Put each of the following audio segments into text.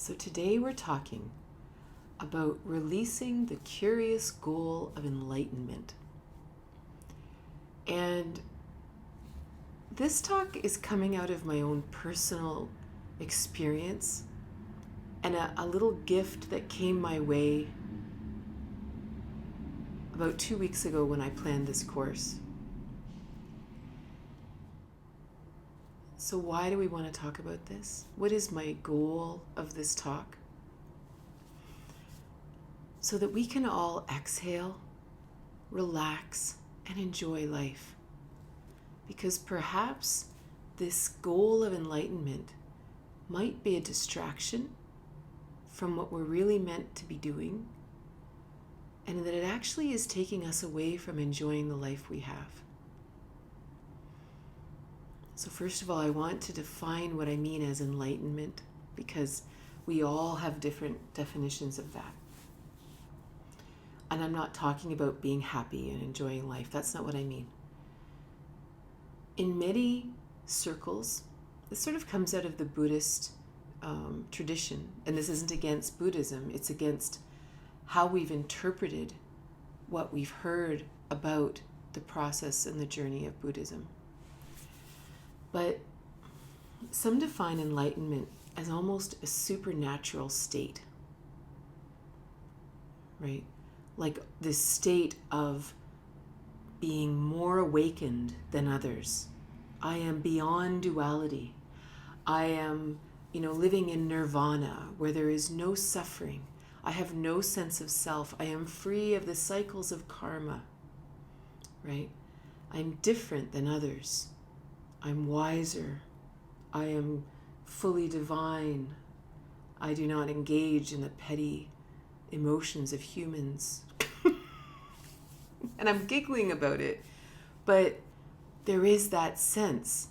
So today we're talking about releasing the curious goal of enlightenment. And this talk is coming out of my own personal experience and a little gift that came my way about 2 weeks ago when I planned this course. So why do we want to talk about this? What is my goal of this talk? So that we can all exhale, relax, and enjoy life. Because perhaps this goal of enlightenment might be a distraction from what we're really meant to be doing, and that it actually is taking us away from enjoying the life we have. So first of all, I want to define what I mean as enlightenment, because we all have different definitions of that. And I'm not talking about being happy and enjoying life. That's not what I mean. In many circles, this sort of comes out of the Buddhist tradition. And this isn't against Buddhism. It's against how we've interpreted what we've heard about the process and the journey of Buddhism. But some define enlightenment as almost a supernatural state, right? Like this state of being more awakened than others. I am beyond duality. I am, living in nirvana where there is no suffering. I have no sense of self. I am free of the cycles of karma, right? I'm different than others. I'm wiser. I am fully divine. I do not engage in the petty emotions of humans. And I'm giggling about it, but there is that sense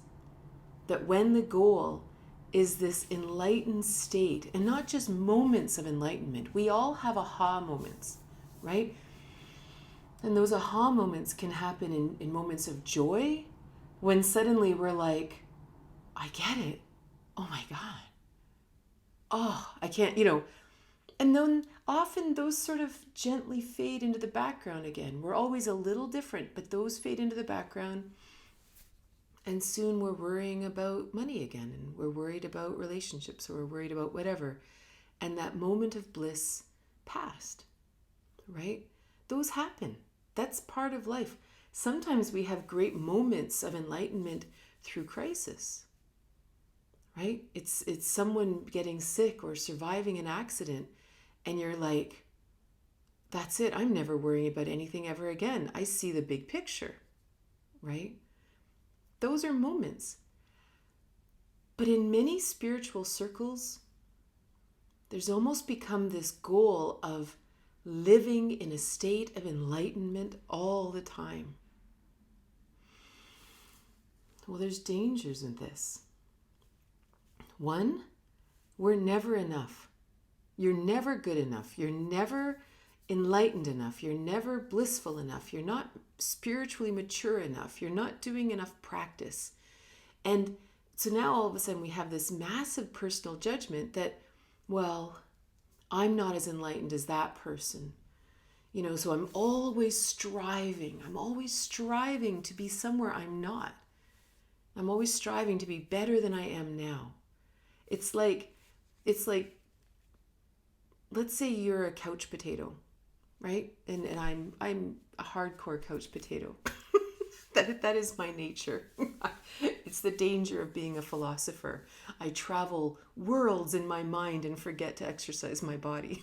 that when the goal is this enlightened state, and not just moments of enlightenment, we all have aha moments, right? And those aha moments can happen in moments of joy, when suddenly we're like, I get it. Oh my God. Oh, I can't, And then often those sort of gently fade into the background again. We're always a little different, but those fade into the background. And soon we're worrying about money again, and we're worried about relationships, or we're worried about whatever. And that moment of bliss passed, right? Those happen. That's part of life. Sometimes we have great moments of enlightenment through crisis, right? It's someone getting sick or surviving an accident, and you're like, that's it. I'm never worrying about anything ever again. I see the big picture, right? Those are moments. But in many spiritual circles, there's almost become this goal of living in a state of enlightenment all the time. Well, there's dangers in this. One, we're never enough. You're never good enough. You're never enlightened enough. You're never blissful enough. You're not spiritually mature enough. You're not doing enough practice. And so now all of a sudden we have this massive personal judgment that, well, I'm not as enlightened as that person. So I'm always striving. I'm always striving to be somewhere I'm not. I'm always striving to be better than I am now. It's like, let's say you're a couch potato, right? And I'm a hardcore couch potato. That is my nature. It's the danger of being a philosopher. I travel worlds in my mind and forget to exercise my body.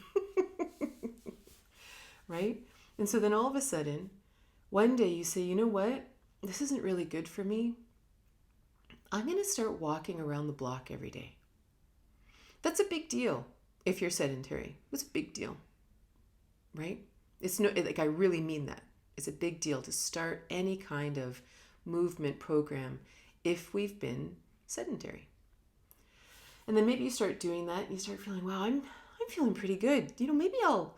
Right? And so then all of a sudden, one day you say, you know what? This isn't really good for me. I'm going to start walking around the block every day. That's a big deal if you're sedentary. It's a big deal, right? I really mean that. It's a big deal to start any kind of movement program if we've been sedentary. And then maybe you start doing that and you start feeling, wow, I'm feeling pretty good. Maybe I'll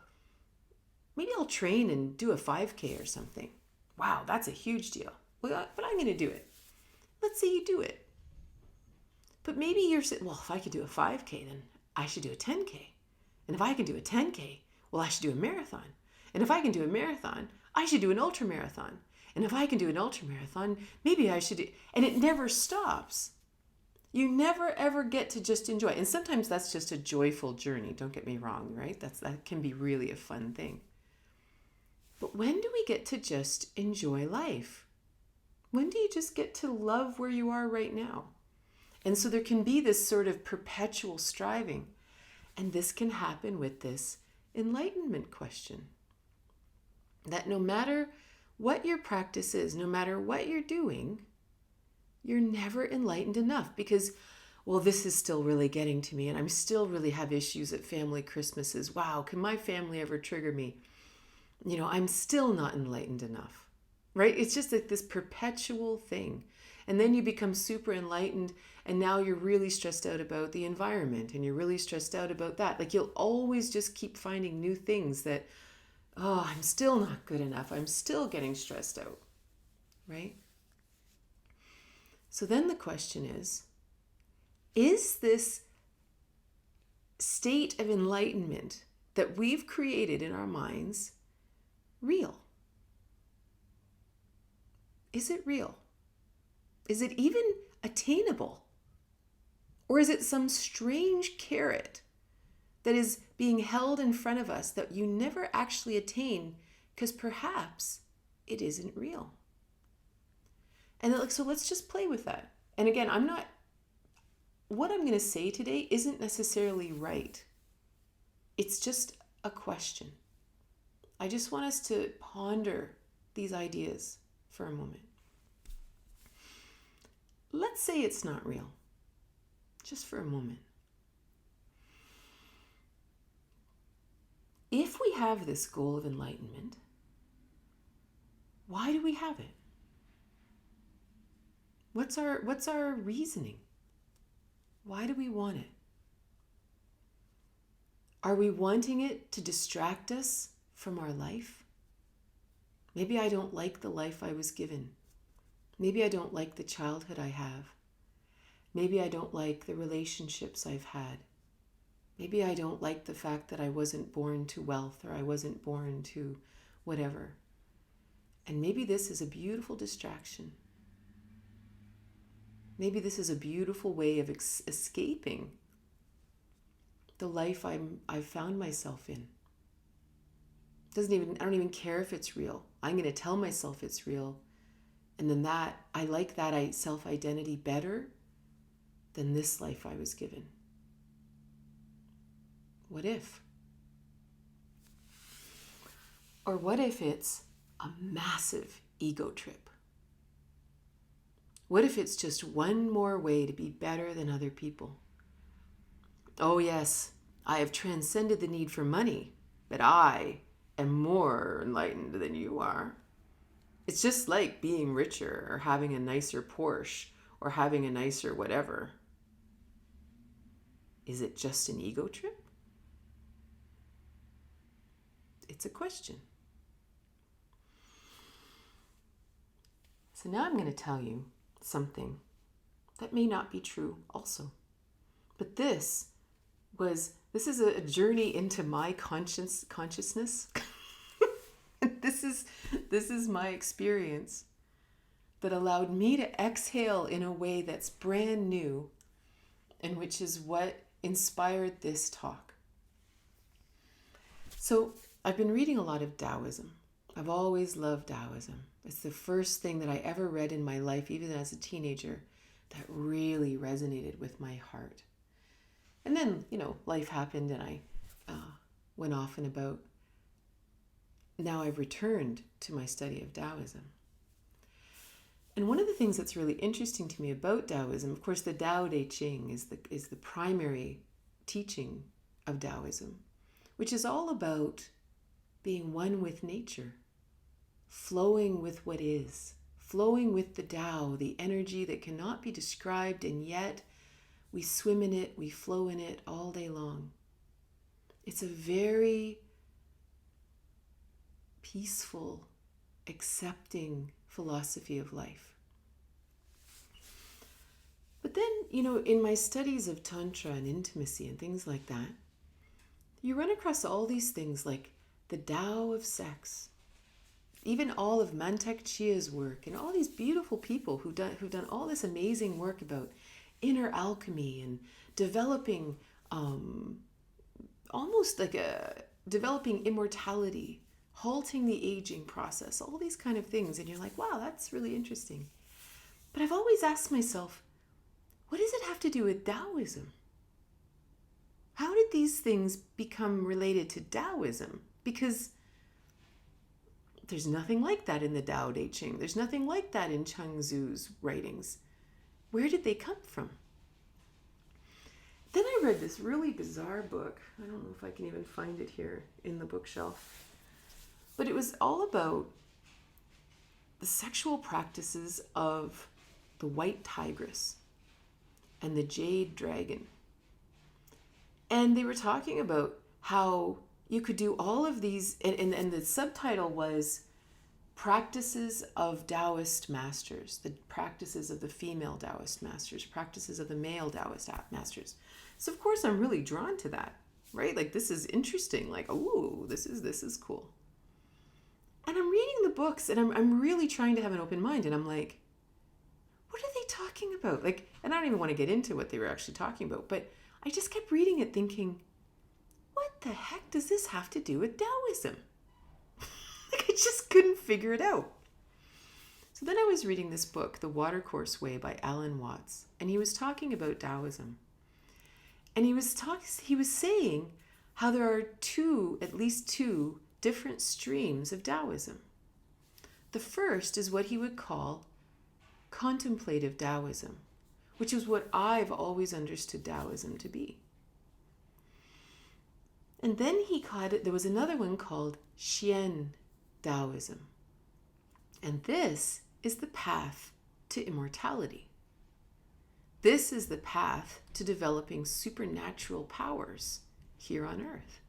train and do a 5K or something. Wow, that's a huge deal. Well, but I'm going to do it. Let's say you do it. But maybe you're saying, well, if I could do a 5K, then I should do a 10K. And if I can do a 10K, well, I should do a marathon. And if I can do a marathon, I should do an ultra marathon. And if I can do an ultra marathon, maybe I should do, and it never stops. You never ever get to just enjoy. And sometimes that's just a joyful journey. Don't get me wrong, right? That can be really a fun thing. But when do we get to just enjoy life? When do you just get to love where you are right now? And so there can be this sort of perpetual striving. And this can happen with this enlightenment question. That no matter what your practice is, no matter what you're doing, you're never enlightened enough because, well, this is still really getting to me and I'm still really have issues at family Christmases. Wow, can my family ever trigger me? I'm still not enlightened enough, right? It's just like this perpetual thing. And then you become super enlightened and now you're really stressed out about the environment and you're really stressed out about that. Like you'll always just keep finding new things that, oh, I'm still not good enough. I'm still getting stressed out, right? So then the question is this state of enlightenment that we've created in our minds real? Is it real? Is it even attainable? Or is it some strange carrot that is being held in front of us that you never actually attain because perhaps it isn't real? And so let's just play with that. And again, what I'm going to say today isn't necessarily right. It's just a question. I just want us to ponder these ideas for a moment. Let's say it's not real, just for a moment. If we have this goal of enlightenment, why do we have it? What's our reasoning? Why do we want it? Are we wanting it to distract us from our life? Maybe I don't like the life I was given. Maybe I don't like the childhood I have. Maybe I don't like the relationships I've had. Maybe I don't like the fact that I wasn't born to wealth or I wasn't born to whatever. And maybe this is a beautiful distraction. Maybe this is a beautiful way of escaping the life I've found myself in. I don't even care if it's real. I'm going to tell myself it's real. And then I like that self-identity better than this life I was given. What if? Or what if it's a massive ego trip? What if it's just one more way to be better than other people? Oh yes, I have transcended the need for money, but I am more enlightened than you are. It's just like being richer or having a nicer Porsche or having a nicer whatever. Is it just an ego trip? It's a question. So now I'm going to tell you something that may not be true also. But this is a journey into my consciousness. This is my experience that allowed me to exhale in a way that's brand new and which is what inspired this talk. So I've been reading a lot of Taoism. I've always loved Taoism. It's the first thing that I ever read in my life, even as a teenager, that really resonated with my heart. And then, life happened and I went off and about. Now I've returned to my study of Taoism. And one of the things that's really interesting to me about Taoism, of course, the Tao Te Ching is the primary teaching of Taoism, which is all about being one with nature, flowing with what is, flowing with the Tao, the energy that cannot be described, and yet we swim in it, we flow in it all day long. It's a very peaceful, accepting philosophy of life. But then, in my studies of Tantra and intimacy and things like that, you run across all these things like the Dow of Sex, even all of Mantak Chia's work, and all these beautiful people who've done all this amazing work about inner alchemy and developing almost like developing immortality, halting the aging process, all these kind of things. And you're like, wow, that's really interesting. But I've always asked myself, what does it have to do with Taoism? How did these things become related to Taoism? Because there's nothing like that in the Tao Te Ching. There's nothing like that in Chuang Tzu's writings. Where did they come from? Then I read this really bizarre book. I don't know if I can even find it here in the bookshelf. But it was all about the sexual practices of the white tigress and the jade dragon. And they were talking about how you could do all of these, and the subtitle was Practices of Taoist Masters, the practices of the female Taoist masters, practices of the male Taoist masters. So of course I'm really drawn to that, right? Like, this is interesting. Like, oh, this is cool. And I'm reading the books, and I'm really trying to have an open mind, and I'm like, what are they talking about? Like, and I don't even want to get into what they were actually talking about, but I just kept reading it thinking, what the heck does this have to do with Taoism? Like, I just couldn't figure it out. So then I was reading this book, The Watercourse Way by Alan Watts, and he was talking about Taoism. And he was saying how there are at least two different streams of Taoism. The first is what he would call contemplative Taoism, which is what I've always understood Taoism to be. And then there was another one called Xian Taoism. And this is the path to immortality. This is the path to developing supernatural powers here on earth.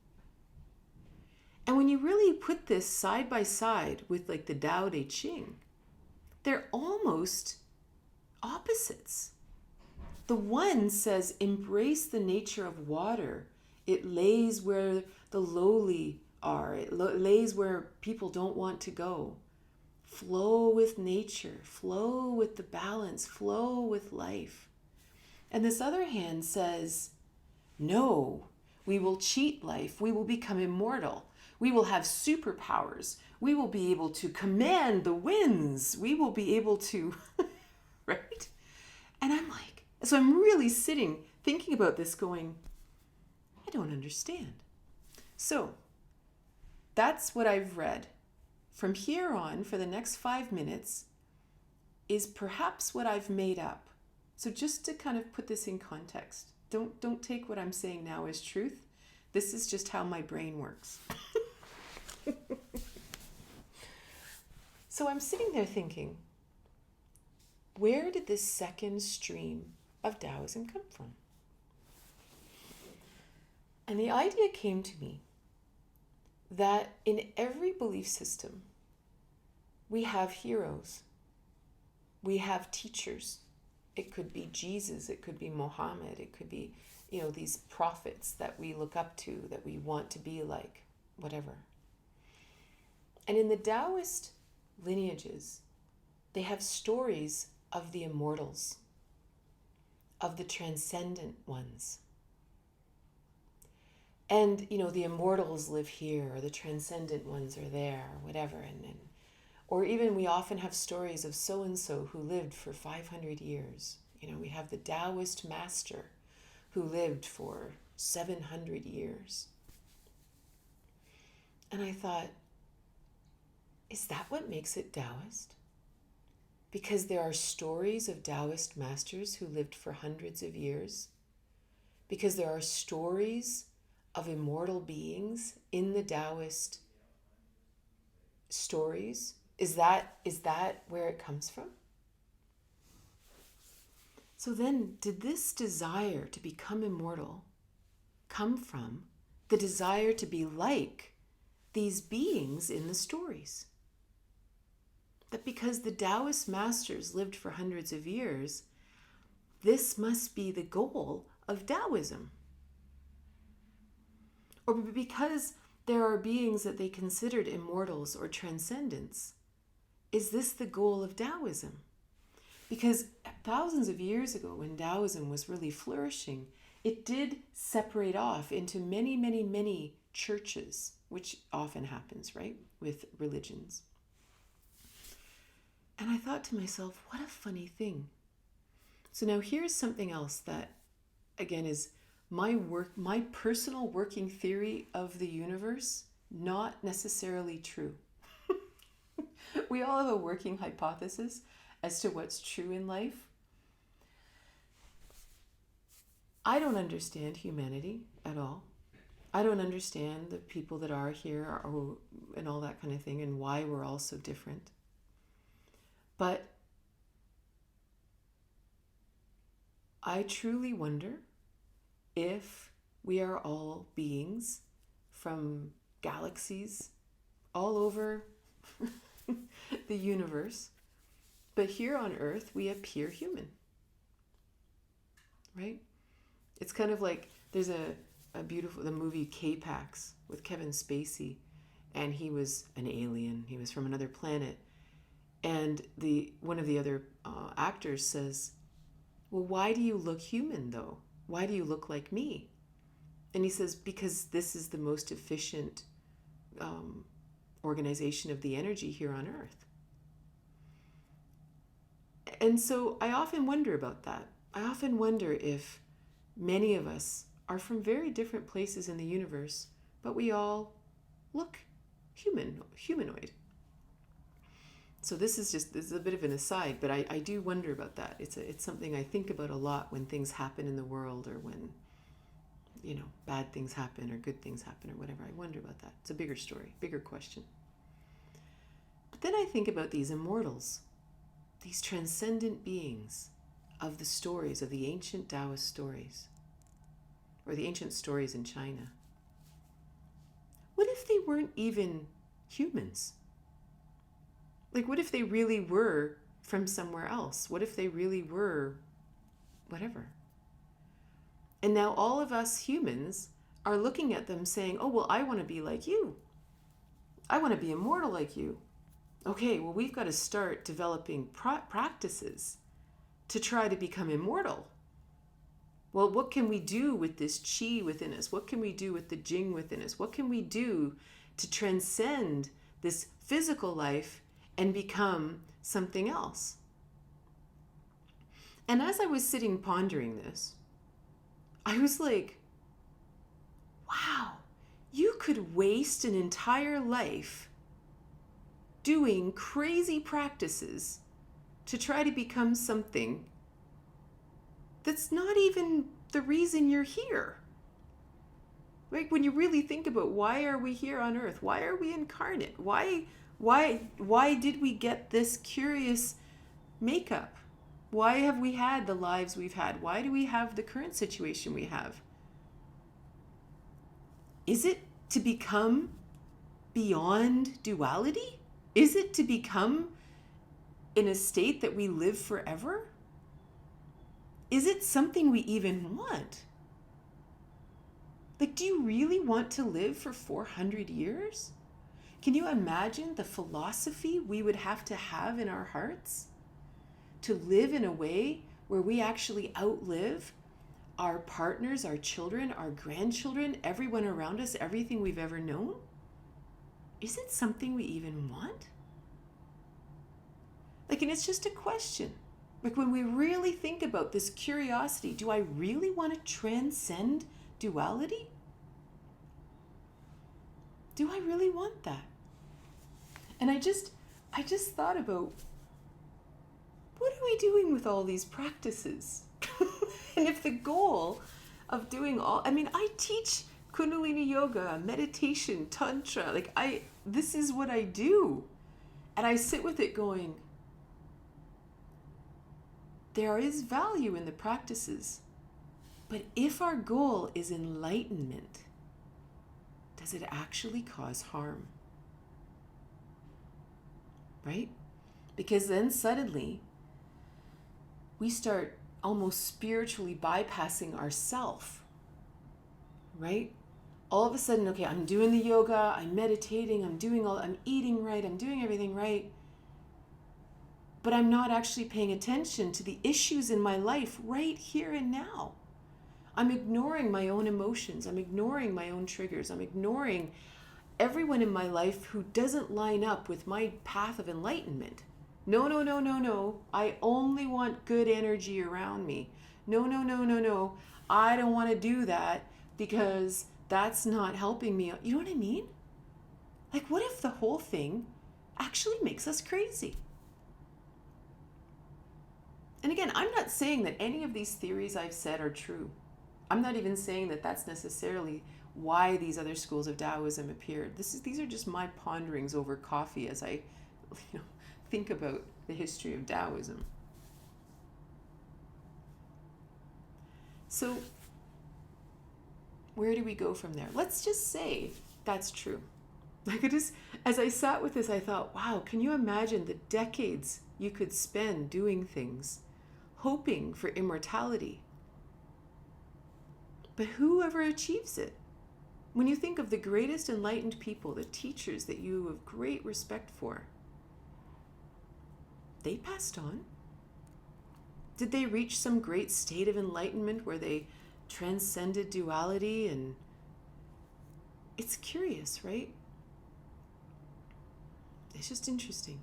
And when you really put this side by side with like the Tao Te Ching, they're almost opposites. The one says, embrace the nature of water. It lays where the lowly are. It lays where people don't want to go. Flow with nature. Flow with the balance. Flow with life. And this other hand says, no, we will cheat life. We will become immortal. We will have superpowers. We will be able to command the winds. We will be able to, right? And I'm like, so I'm really sitting, thinking about this going, I don't understand. So that's what I've read. From here on, for the next 5 minutes, is perhaps what I've made up. So just to kind of put this in context, don't take what I'm saying now as truth. This is just how my brain works. So I'm sitting there thinking, where did this second stream of Taoism come from? And the idea came to me that in every belief system, we have heroes. We have teachers. It could be Jesus, it could be Muhammad, it could be, these prophets that we look up to, that we want to be like, whatever. And in the Taoist lineages, they have stories of the immortals, of the transcendent ones. And, the immortals live here, or the transcendent ones are there, or whatever. Or even we often have stories of so-and-so who lived for 500 years. We have the Taoist master who lived for 700 years. And I thought, is that what makes it Taoist? Because there are stories of Taoist masters who lived for hundreds of years? Because there are stories of immortal beings in the Taoist stories? Is that where it comes from? So then, did this desire to become immortal come from the desire to be like these beings in the stories? That because the Taoist masters lived for hundreds of years, this must be the goal of Taoism. Or because there are beings that they considered immortals or transcendents, is this the goal of Taoism? Because thousands of years ago, when Taoism was really flourishing, it did separate off into many, many, many churches, which often happens, right, with religions. And I thought to myself, what a funny thing. So now here's something else that, again, is my personal working theory of the universe, not necessarily true. We all have a working hypothesis as to what's true in life. I don't understand humanity at all. I don't understand the people that are here and all that kind of thing, and why we're all so different. But I truly wonder if we are all beings from galaxies all over the universe, but here on Earth we appear human, right? It's kind of like there's the movie K-Pax with Kevin Spacey, and he was an alien. He was from another planet, and one of the other actors says, "Well, why do you look human though? Why do you look like me?" And he says, "Because this is the most efficient organization of the energy here on Earth." And so I often wonder about that. I often wonder if many of us are from very different places in the universe, but we all look humanoid. So this is a bit of an aside, but I do wonder about that. It's something I think about a lot when things happen in the world, or when, bad things happen or good things happen or whatever. I wonder about that. It's a bigger story, bigger question. But then I think about these immortals, these transcendent beings of the stories, of the ancient Taoist stories, or the ancient stories in China. What if they weren't even humans? Like, what if they really were from somewhere else? What if they really were whatever? And now all of us humans are looking at them saying, "Oh, well, I want to be like you. I want to be immortal like you." Okay, well, we've got to start developing practices to try to become immortal. Well, what can we do with this chi within us? What can we do with the jing within us? What can we do to transcend this physical life and become something else? And as I was sitting pondering this, I was like, wow, you could waste an entire life doing crazy practices to try to become something that's not even the reason you're here. Like, when you really think about, why are we here on Earth? Why are we incarnate? Why did we get this curious makeup? Why have we had the lives we've had? Why do we have the current situation we have? Is it to become beyond duality? Is it to become in a state that we live forever? Is it something we even want? Like, do you really want to live for 400 years? Can you imagine the philosophy we would have to have in our hearts to live in a way where we actually outlive our partners, our children, our grandchildren, everyone around us, everything we've ever known? Is it something we even want? Like, and it's just a question. Like, when we really think about this curiosity, do I really want to transcend duality? Do I really want that? And I just thought about, what are we doing with all these practices? And if the goal of doing I teach Kundalini yoga, meditation, tantra, this is what I do. And I sit with it going, there is value in the practices, but if our goal is enlightenment, does it actually cause harm? Right? Because then suddenly we start almost spiritually bypassing ourself, right? All of a sudden, okay, I'm doing the yoga, I'm meditating, I'm eating right, I'm doing everything right, but I'm not actually paying attention to the issues in my life right here and now. I'm ignoring my own emotions. I'm ignoring my own triggers. I'm ignoring everyone in my life who doesn't line up with my path of enlightenment. No, no, no, no, no. I only want good energy around me. No, no, no, no, no. I don't want to do that because that's not helping me. You know what I mean? Like, what if the whole thing actually makes us crazy? And again, I'm not saying that any of these theories I've said are true. I'm not even saying that that's necessarily why these other schools of Taoism appeared. These are just my ponderings over coffee as I think about the history of Taoism. So where do we go from there? Let's just say that's true. Like, as I sat with this, I thought, wow, can you imagine the decades you could spend doing things, hoping for immortality? But whoever achieves it, when you think of the greatest enlightened people, the teachers that you have great respect for, they passed on. Did they reach some great state of enlightenment where they transcended duality? And it's curious, right? It's just interesting.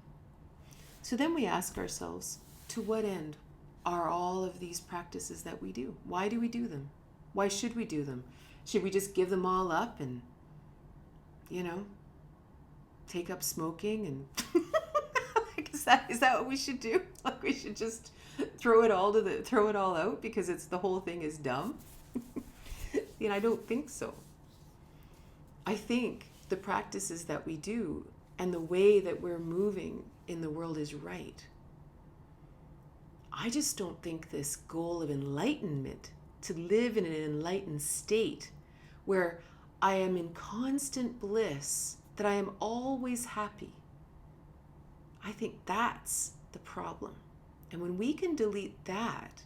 So then we ask ourselves, to what end are all of these practices that we do? Why do we do them? Why should we do them? Should we just give them all up and, take up smoking and like, is that what we should do? Like, we should just throw it all out because the whole thing is dumb? I don't think so. I think the practices that we do and the way that we're moving in the world is right. I just don't think this goal of enlightenment, to live in an enlightened state where I am in constant bliss, that I am always happy, I think that's the problem. And when we can delete that,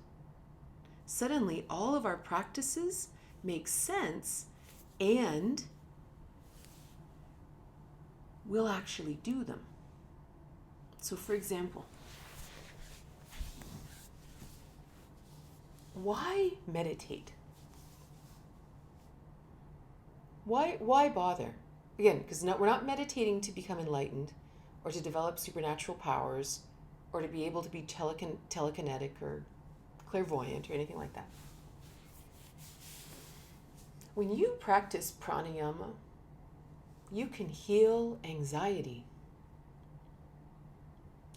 suddenly all of our practices make sense and we'll actually do them. So for example, why meditate? Why bother? Again, because we're not meditating to become enlightened or to develop supernatural powers or to be able to be telekinetic or clairvoyant or anything like that. When you practice pranayama, you can heal anxiety.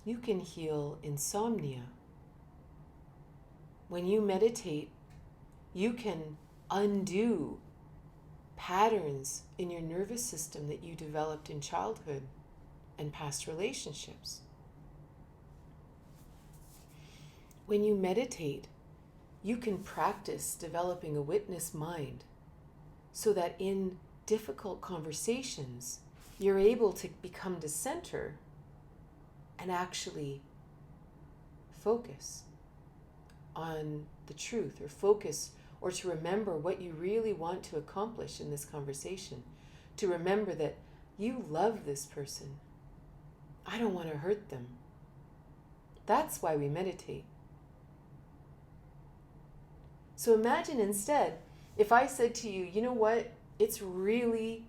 You can heal insomnia. When you meditate, you can undo patterns in your nervous system that you developed in childhood and past relationships. When you meditate, you can practice developing a witness mind so that in difficult conversations, you're able to become the center and actually focus on the truth, or focus, or to remember what you really want to accomplish in this conversation. To remember that you love this person. I don't want to hurt them. That's why we meditate. So imagine instead, if I said to you, you know what, it's really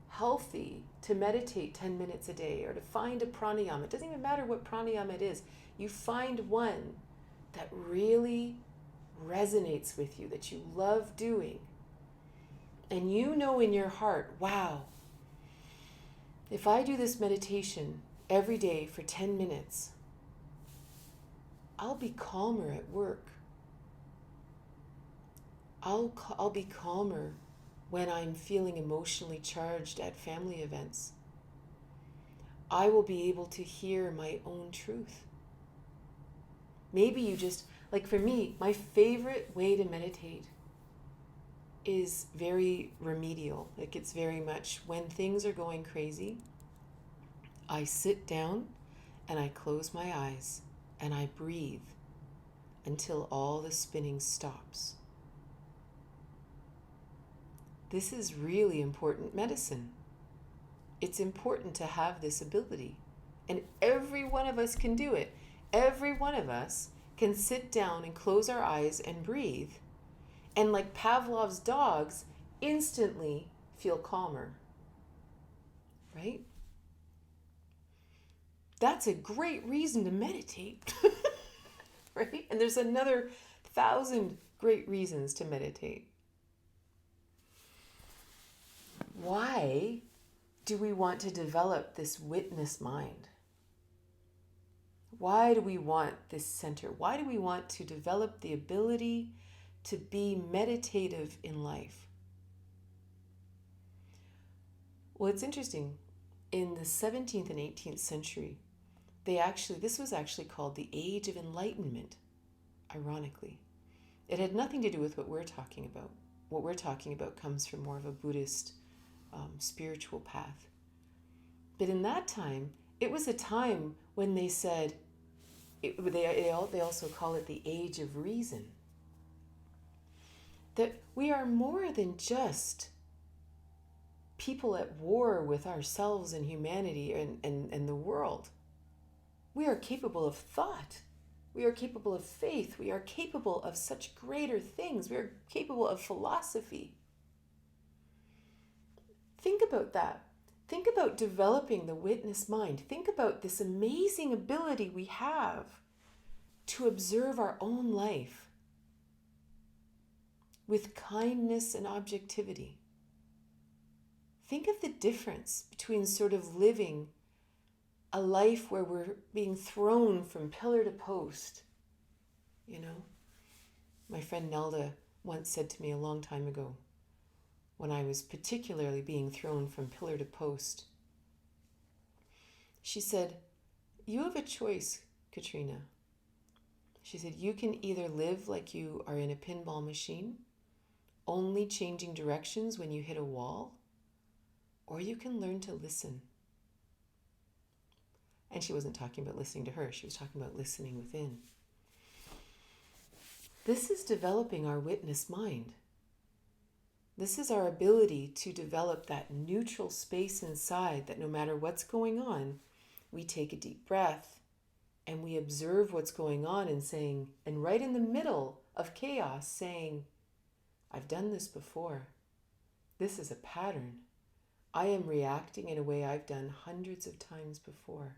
healthy to meditate 10 minutes a day, or to find a pranayama. It doesn't even matter what pranayama it is. You find one that really resonates with you, that you love doing. And you know in your heart, wow, if I do this meditation every day for 10 minutes, I'll be calmer at work. I'll be calmer when I'm feeling emotionally charged at family events. I will be able to hear my own truth. Maybe you just, like for me, my favorite way to meditate is very remedial. Like, it's very much when things are going crazy, I sit down and I close my eyes and I breathe until all the spinning stops. This is really important medicine. It's important to have this ability. And every one of us can do it. Every one of us can sit down and close our eyes and breathe. And like Pavlov's dogs, instantly feel calmer. Right? That's a great reason to meditate. Right? And there's another 1,000 great reasons to meditate. Why do we want to develop this witness mind? Why do we want this center? Why do we want to develop the ability to be meditative in life? Well, it's interesting. In the 17th and 18th century, this was actually called the Age of Enlightenment, ironically. It had nothing to do with what we're talking about. What we're talking about comes from more of a Buddhist spiritual path. But in that time, it was a time when they said, they also call it the Age of Reason. That we are more than just people at war with ourselves and humanity and the world. We are capable of thought. We are capable of faith. We are capable of such greater things. We are capable of philosophy. Think about that. Think about developing the witness mind. Think about this amazing ability we have to observe our own life with kindness and objectivity. Think of the difference between sort of living a life where we're being thrown from pillar to post. You know, my friend Nelda once said to me a long time ago, when I was particularly being thrown from pillar to post, she said, "You have a choice, Katrina." She said, "You can either live like you are in a pinball machine, only changing directions when you hit a wall, or you can learn to listen." And she wasn't talking about listening to her. She was talking about listening within. This is developing our witness mind. This is our ability to develop that neutral space inside that no matter what's going on, we take a deep breath and we observe what's going on and right in the middle of chaos saying, "I've done this before. This is a pattern. I am reacting in a way I've done hundreds of times before.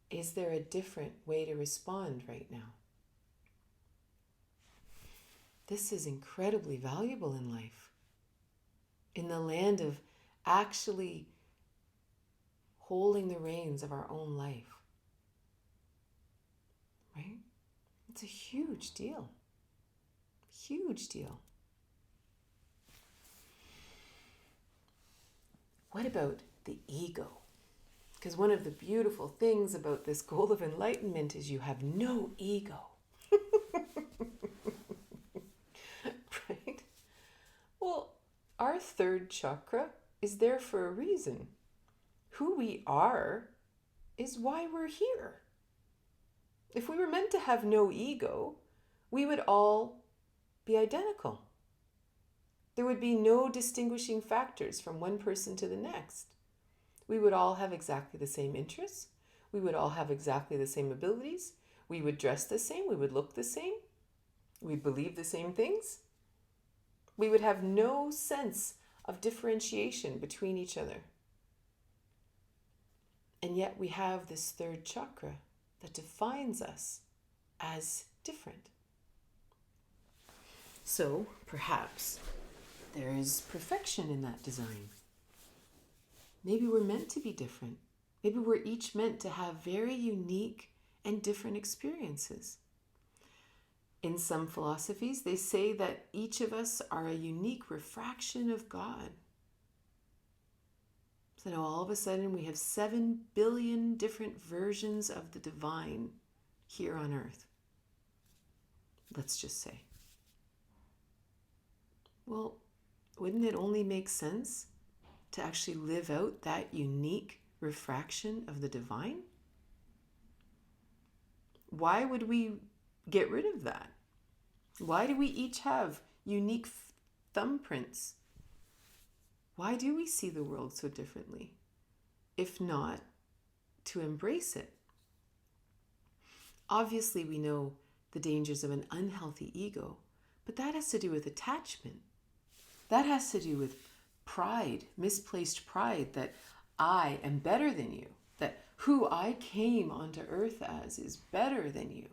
Is there a different way to respond right now?" This is incredibly valuable in life. In the land of actually holding the reins of our own life. Right? It's a huge deal. Huge deal. What about the ego? Because one of the beautiful things about this goal of enlightenment is you have no ego. Right? Well, our third chakra is there for a reason. Who we are is why we're here. If we were meant to have no ego, we would all be identical. There would be no distinguishing factors from one person to the next. We would all have exactly the same interests. We would all have exactly the same abilities. We would dress the same. We would look the same. We'd believe the same things. We would have no sense of differentiation between each other. And yet we have this third chakra that defines us as different. So perhaps there is perfection in that design. Maybe we're meant to be different. Maybe we're each meant to have very unique and different experiences. In some philosophies, they say that each of us are a unique refraction of God. So now all of a sudden we have 7 billion different versions of the divine here on earth. Let's just say. Well, wouldn't it only make sense to actually live out that unique refraction of the divine? Why would we get rid of that? Why do we each have unique thumbprints? Why do we see the world so differently? If not to embrace it. Obviously, we know the dangers of an unhealthy ego, but that has to do with attachment. That has to do with pride, misplaced pride that I am better than you, that who I came onto earth as is better than you.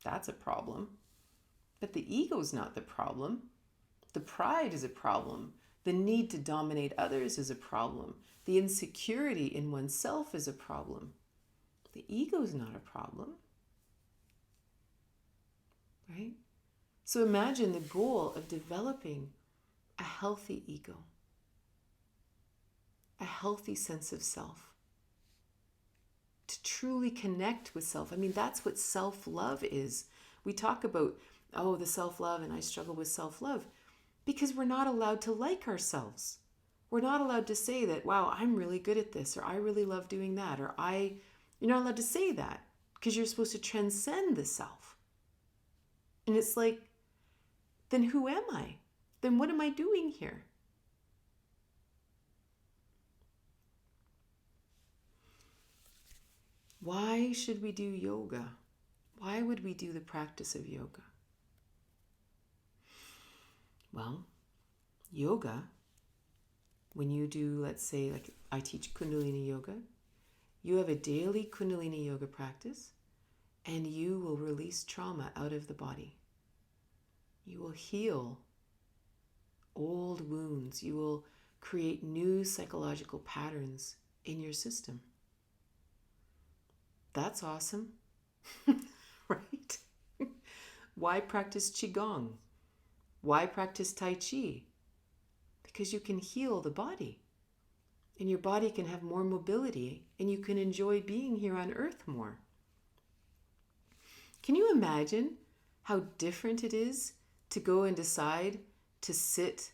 That's a problem. But the ego's not the problem. The pride is a problem. The need to dominate others is a problem. The insecurity in oneself is a problem. The ego is not a problem. Right? So imagine the goal of developing a healthy ego, a healthy sense of self, to truly connect with self. I mean, that's what self-love is. We talk about, oh, the self-love, and I struggle with self-love because we're not allowed to like ourselves. We're not allowed to say that, wow, I'm really good at this, or I really love doing that, or you're not allowed to say that because you're supposed to transcend the self. And it's like, then who am I? Then what am I doing here? Why should we do yoga? Why would we do the practice of yoga? Well, yoga, when you do, let's say, like I teach Kundalini yoga, you have a daily Kundalini yoga practice and you will release trauma out of the body. You will heal old wounds. You will create new psychological patterns in your system. That's awesome, right? Why practice Qigong? Why practice Tai Chi? Because you can heal the body, and your body can have more mobility, and you can enjoy being here on Earth more. Can you imagine how different it is to go and decide to sit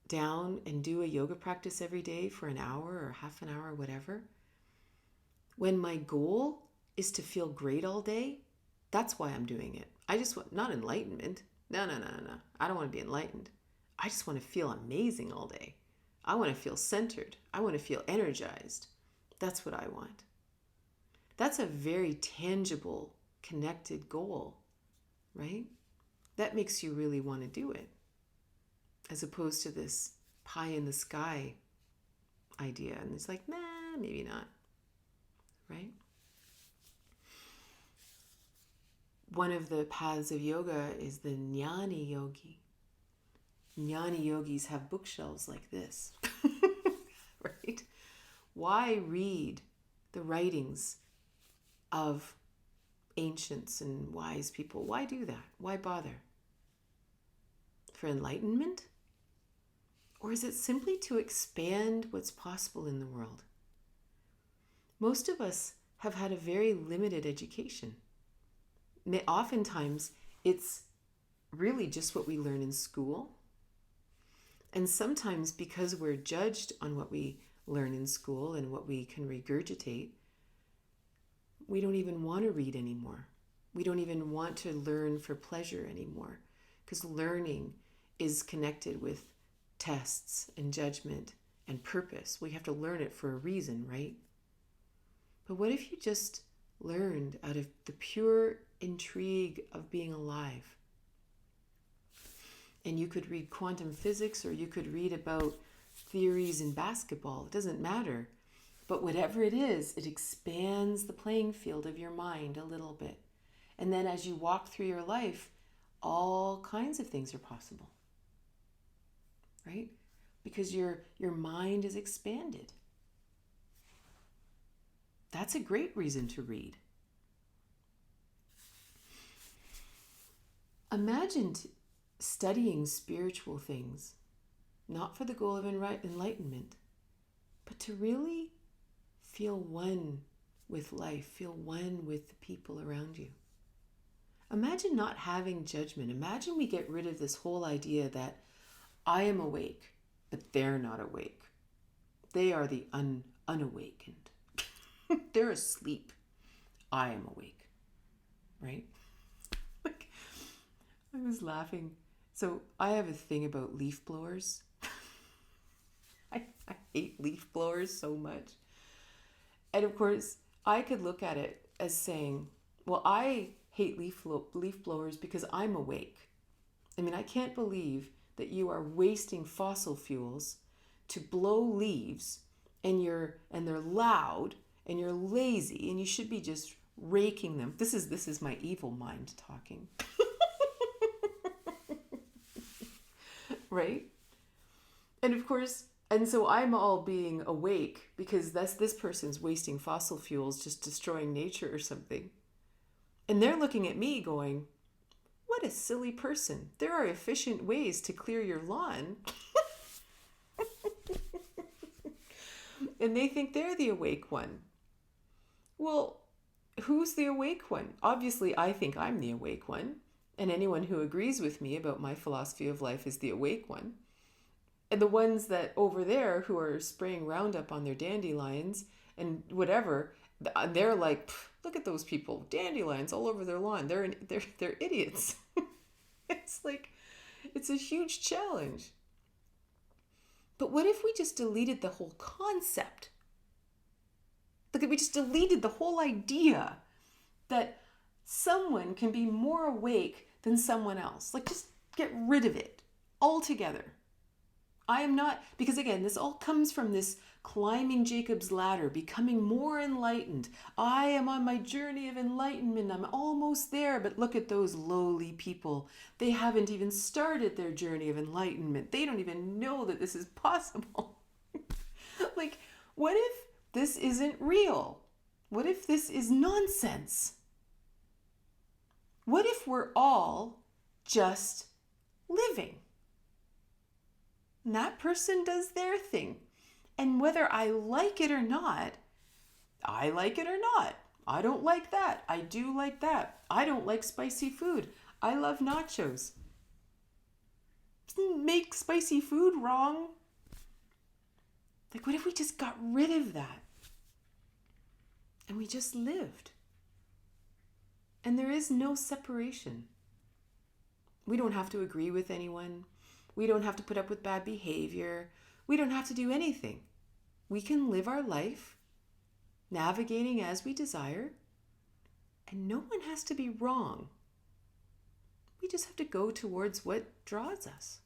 down and do a yoga practice every day for an hour or half an hour, whatever? When my goal is to feel great all day, that's why I'm doing it. I just want, not enlightenment. No. I don't want to be enlightened. I just want to feel amazing all day. I want to feel centered. I want to feel energized. That's what I want. That's a very tangible, connected goal, right? That makes you really want to do it, as opposed to this pie in the sky idea. And it's like, nah, maybe not, right? One of the paths of yoga is the jnani yogi. Jnani yogis have bookshelves like this, right? Why read the writings of ancients and wise people? Why do that? Why bother? For enlightenment? Or is it simply to expand what's possible in the world? Most of us have had a very limited education. Oftentimes, it's really just what we learn in school. And sometimes because we're judged on what we learn in school and what we can regurgitate, we don't even want to read anymore. We don't even want to learn for pleasure anymore, because learning is connected with tests and judgment and purpose. We have to learn it for a reason, right? But what if you just learned out of the pure intrigue of being alive? And you could read quantum physics, or you could read about theories in basketball. It doesn't matter. But whatever it is, it expands the playing field of your mind a little bit. And then as you walk through your life, all kinds of things are possible, right? Because your mind is expanded. That's a great reason to read. Imagine studying spiritual things, not for the goal of enlightenment, but to really feel one with life, feel one with the people around you. Imagine not having judgment. Imagine we get rid of this whole idea that I am awake, but they're not awake. They are the unawakened. They're asleep. I am awake. right? Like, I was laughing. So I have a thing about leaf blowers. I hate leaf blowers so much. And of course, I could look at it as saying, well, I hate leaf blowers because I'm awake. I mean, I can't believe that you are wasting fossil fuels to blow leaves, and they're loud and you're lazy and you should be just raking them. This is my evil mind talking. Right? And of course, and so I'm all being awake because this person's wasting fossil fuels, just destroying nature or something. And they're looking at me going, what a silly person. There are efficient ways to clear your lawn. And they think they're the awake one. Well, who's the awake one? Obviously, I think I'm the awake one. And anyone who agrees with me about my philosophy of life is the awake one. And the ones that over there who are spraying Roundup on their dandelions and whatever, they're like, look at those people, dandelions all over their lawn. They're idiots. It's like, it's a huge challenge. But what if we just deleted the whole concept? Look, we just deleted the whole idea that someone can be more awake than someone else. Like, just get rid of it altogether. I am not, because again, this all comes from this climbing Jacob's ladder, becoming more enlightened. I am on my journey of enlightenment. I'm almost there, but look at those lowly people. They haven't even started their journey of enlightenment. They don't even know that this is possible. Like, what if this isn't real? What if this is nonsense? What if we're all just living? And that person does their thing. And whether I like it or not, I like it or not. I don't like that. I do like that. I don't like spicy food. I love nachos. Doesn't make spicy food wrong. Like, what if we just got rid of that? And we just lived. And there is no separation. We don't have to agree with anyone. We don't have to put up with bad behavior. We don't have to do anything. We can live our life navigating as we desire, and no one has to be wrong. We just have to go towards what draws us.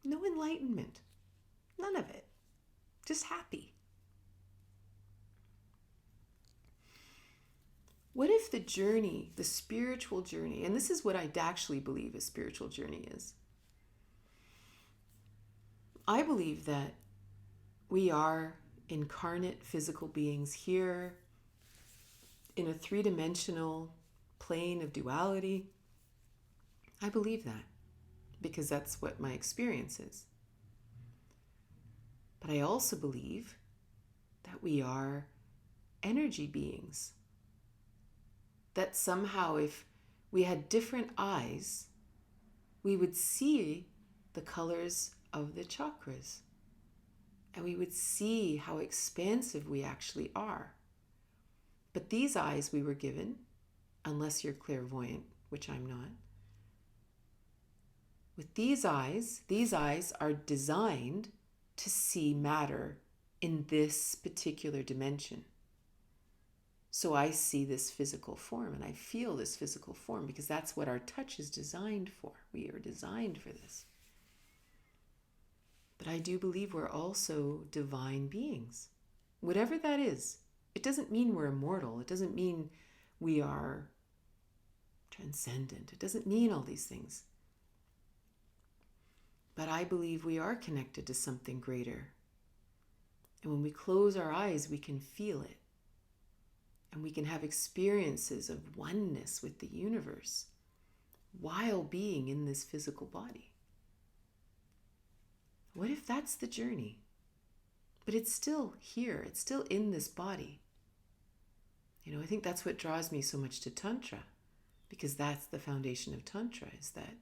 No enlightenment. None of it. Just happy. What if the journey, the spiritual journey, and this is what I actually believe a spiritual journey is. I believe that we are incarnate physical beings here in a three-dimensional plane of duality. I believe that because that's what my experience is. But I also believe that we are energy beings. That somehow if we had different eyes, we would see the colors of the chakras. And we would see how expansive we actually are. But these eyes we were given, unless you're clairvoyant, which I'm not. With these eyes are designed to see matter in this particular dimension. So I see this physical form and I feel this physical form because that's what our touch is designed for. We are designed for this. But I do believe we're also divine beings. Whatever that is, it doesn't mean we're immortal. It doesn't mean we are transcendent. It doesn't mean all these things. But I believe we are connected to something greater. And when we close our eyes, we can feel it. And we can have experiences of oneness with the universe while being in this physical body. What if that's the journey? But it's still here. It's still in this body. I think that's what draws me so much to Tantra, because that's the foundation of Tantra, is that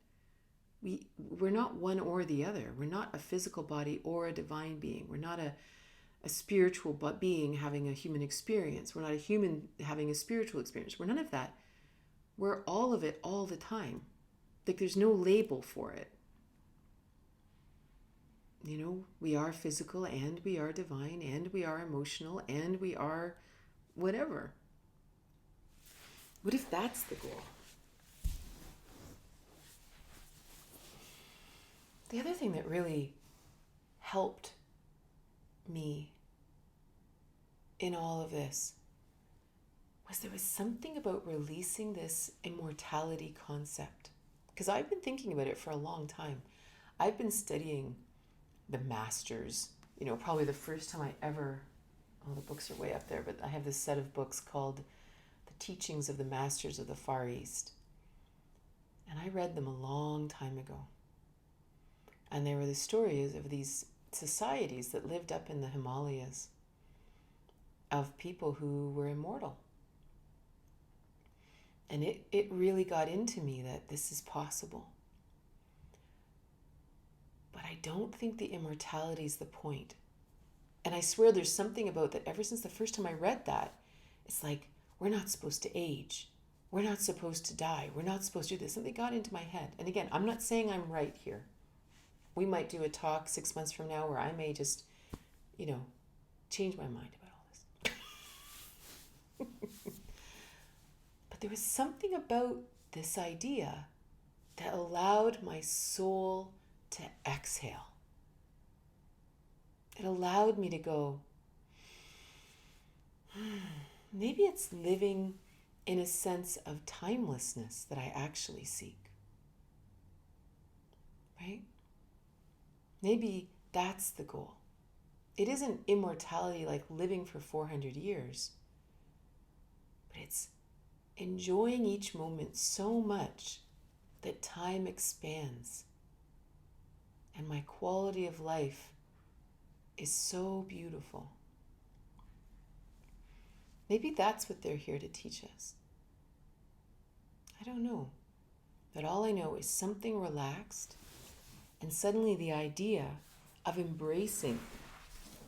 we're not one or the other. We're not a physical body or a divine being. We're not a spiritual being having a human experience. We're not a human having a spiritual experience. We're none of that. We're all of it all the time. Like there's no label for it. You know, we are physical and we are divine and we are emotional and we are whatever. What if that's the goal? The other thing that really helped me in all of this was there was something about releasing this immortality concept. Because I've been thinking about it for a long time. I've been studying the masters, you know, probably the first time I ever, the books are way up there, but I have this set of books called The Teachings of the Masters of the Far East. And I read them a long time ago. And they were the stories of these societies that lived up in the Himalayas of people who were immortal. And it really got into me that this is possible. But I don't think the immortality is the point. And I swear there's something about that ever since the first time I read that. It's like, we're not supposed to age. We're not supposed to die. We're not supposed to do this. Something got into my head. And again, I'm not saying I'm right here. We might do a talk 6 months from now where I may just, you know, change my mind about all this. But there was something about this idea that allowed my soul to exhale. It allowed me to go, maybe it's living in a sense of timelessness that I actually seek. Right? Maybe that's the goal. It isn't immortality like living for 400 years, but it's enjoying each moment so much that time expands and my quality of life is so beautiful. Maybe that's what they're here to teach us. I don't know. But all I know is something relaxed, and suddenly the idea of embracing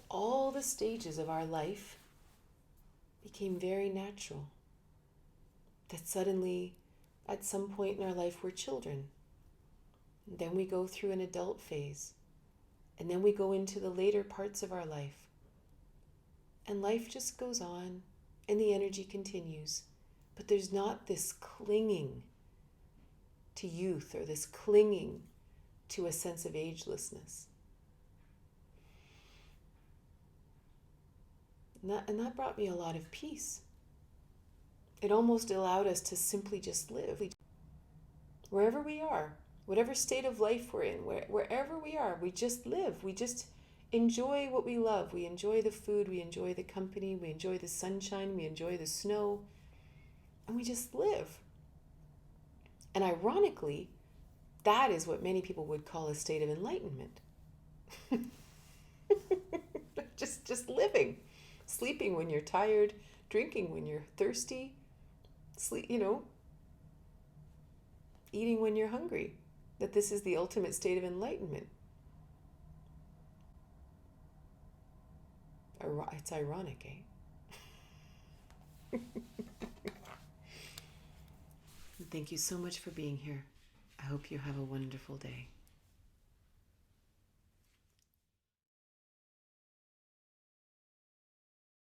all the stages of our life became very natural. That suddenly, at some point in our life, we're children. And then we go through an adult phase. And then we go into the later parts of our life. And life just goes on, and the energy continues. But there's not this clinging to youth or this clinging to a sense of agelessness. And that brought me a lot of peace. It almost allowed us to simply just live. Wherever we are, whatever state of life we're in, wherever we are, we just live. We just enjoy what we love. We enjoy the food, we enjoy the company, we enjoy the sunshine, we enjoy the snow, and we just live. And ironically, that is what many people would call a state of enlightenment. just living. Sleeping when you're tired, drinking when you're thirsty, eating when you're hungry. That this is the ultimate state of enlightenment. It's ironic, eh? Thank you so much for being here. I hope you have a wonderful day.